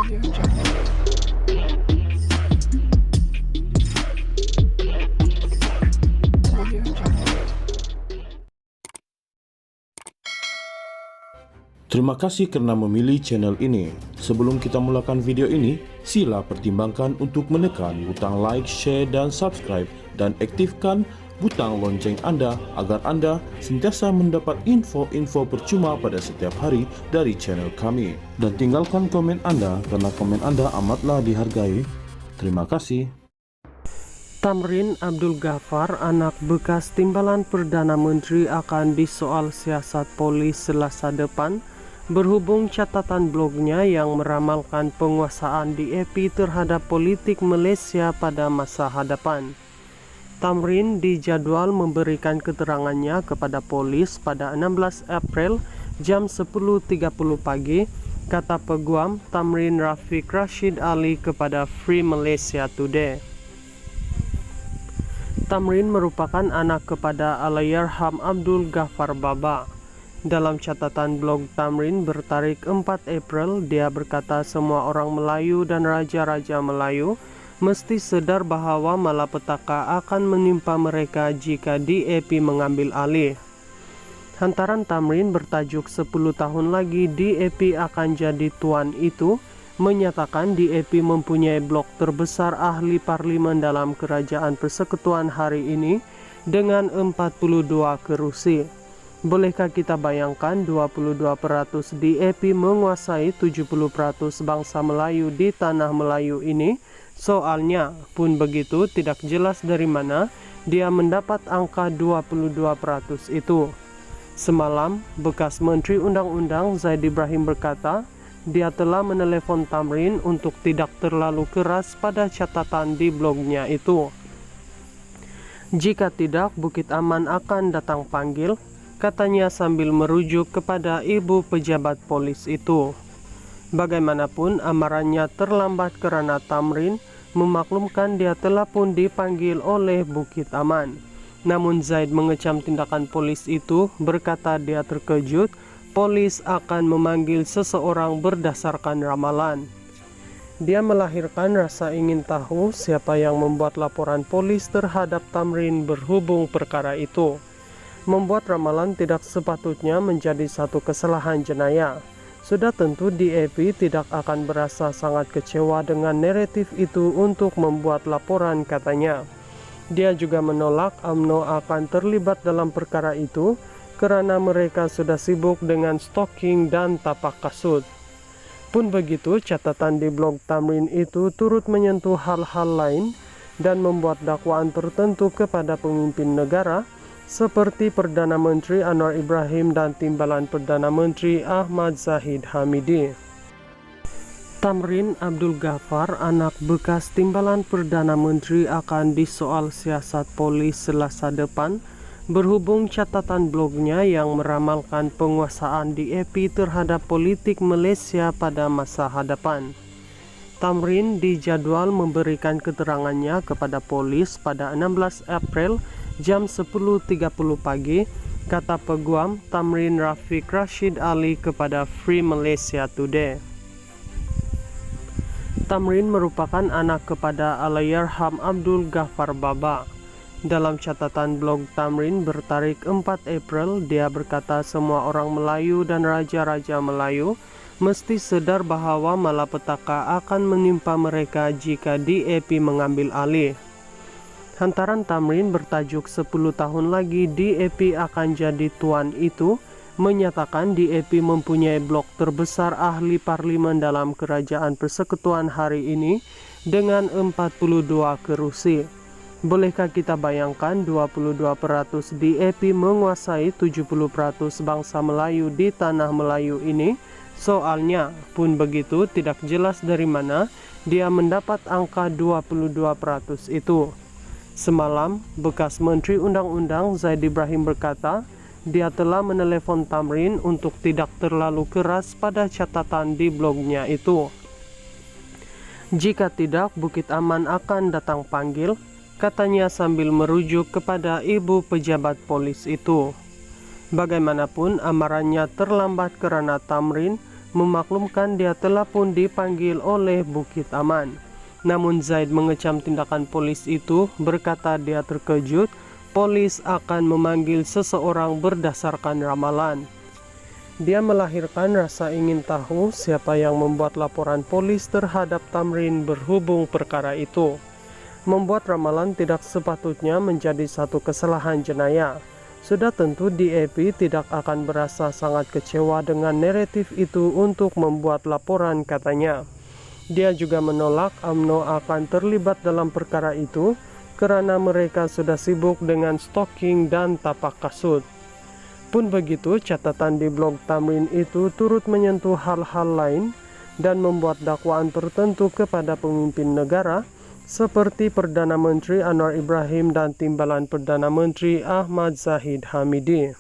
Terima kasih karena memilih channel ini. Sebelum kita mulakan video ini, sila pertimbangkan untuk menekan butang like, share, dan subscribe, dan aktifkan butang lonceng Anda agar Anda sentiasa mendapat info-info percuma pada setiap hari dari channel kami. Dan tinggalkan komen Anda karena komen Anda amatlah dihargai. Terima kasih. Tamrin Abdul Ghaffar, anak bekas timbalan Perdana Menteri, akan disoal siasat polis Selasa depan berhubung catatan blognya yang meramalkan penguasaan DAP terhadap politik Malaysia pada masa hadapan. Tamrin dijadwal memberikan keterangannya kepada polis pada 16 April jam 10.30 pagi, kata Peguam Tamrin Rafiq Rashid Ali kepada Free Malaysia Today. Tamrin merupakan anak kepada Allahyarham Abdul Ghaffar Baba. Dalam catatan blog Tamrin bertarik 4 April, dia berkata semua orang Melayu dan raja-raja Melayu mesti sedar bahawa malapetaka akan menimpa mereka jika DAP mengambil alih. Hantaran Tamrin bertajuk 10 tahun lagi DAP akan jadi tuan itu menyatakan DAP mempunyai blok terbesar ahli parlimen dalam kerajaan persekutuan hari ini dengan 42 kerusi. Bolehkah kita bayangkan 22% DAP menguasai 70% bangsa Melayu di tanah Melayu ini? Soalnya pun begitu, tidak jelas dari mana dia mendapat angka 22% itu. Semalam, bekas Menteri Undang-Undang Zaid Ibrahim berkata, dia telah menelepon Tamrin untuk tidak terlalu keras pada catatan di blognya itu. Jika tidak, Bukit Aman akan datang panggil, katanya sambil merujuk kepada ibu pejabat polis itu. Bagaimanapun, amarannya terlambat karena Tamrin memaklumkan dia telah pun dipanggil oleh Bukit Aman. Namun Zaid mengecam tindakan polis itu, berkata dia terkejut polis akan memanggil seseorang berdasarkan ramalan. Dia melahirkan rasa ingin tahu siapa yang membuat laporan polis terhadap Tamrin berhubung perkara itu. Membuat ramalan tidak sepatutnya menjadi satu kesalahan jenayah. Sudah tentu DAP tidak akan berasa sangat kecewa dengan naratif itu untuk membuat laporan, katanya. Dia juga menolak UMNO akan terlibat dalam perkara itu kerana mereka sudah sibuk dengan stalking dan tapak kasut. Pun begitu, catatan di blog Tamrin itu turut menyentuh hal-hal lain dan membuat dakwaan tertentu kepada pemimpin negara seperti Perdana Menteri Anwar Ibrahim dan Timbalan Perdana Menteri Ahmad Zahid Hamidi. Tamrin Abdul Ghaffar, anak bekas Timbalan Perdana Menteri, akan disoal siasat polis Selasa depan berhubung catatan blognya yang meramalkan penguasaan DAP terhadap politik Malaysia pada masa hadapan. Tamrin dijadwal memberikan keterangannya kepada polis pada 16 April jam 10.30 pagi, kata Peguam Tamrin Rafiq Rashid Ali kepada Free Malaysia Today. Tamrin merupakan anak kepada Allahyarham Abdul Ghaffar Baba. Dalam catatan blog Tamrin bertarik 4 April, dia berkata semua orang Melayu dan raja-raja Melayu mesti sedar bahawa malapetaka akan menimpa mereka jika DAP mengambil alih. Hantaran Tamrin bertajuk 10 tahun lagi DAP akan jadi tuan itu menyatakan DAP mempunyai blok terbesar ahli parlimen dalam kerajaan persekutuan hari ini dengan 42 kerusi. Bolehkah kita bayangkan 22% DAP menguasai 70% bangsa Melayu di tanah Melayu ini? Soalnya pun begitu, tidak jelas dari mana dia mendapat angka 22% itu. Semalam, bekas Menteri Undang-Undang Zaid Ibrahim berkata, dia telah menelepon Tamrin untuk tidak terlalu keras pada catatan di blognya itu. Jika tidak, Bukit Aman akan datang panggil, katanya sambil merujuk kepada ibu pejabat polis itu. Bagaimanapun, amarannya terlambat karena Tamrin memaklumkan dia telah pun dipanggil oleh Bukit Aman. Namun Zaid mengecam tindakan polis itu, berkata dia terkejut polis akan memanggil seseorang berdasarkan ramalan. Dia melahirkan rasa ingin tahu siapa yang membuat laporan polis terhadap Tamrin berhubung perkara itu. Membuat ramalan tidak sepatutnya menjadi satu kesalahan jenayah. Sudah tentu DAP tidak akan berasa sangat kecewa dengan naratif itu untuk membuat laporan, katanya. Dia juga menolak UMNO akan terlibat dalam perkara itu karena mereka sudah sibuk dengan stalking dan tapak kasut. Pun begitu, catatan di blog Tamrin itu turut menyentuh hal-hal lain dan membuat dakwaan tertentu kepada pemimpin negara seperti Perdana Menteri Anwar Ibrahim dan Timbalan Perdana Menteri Ahmad Zahid Hamidi.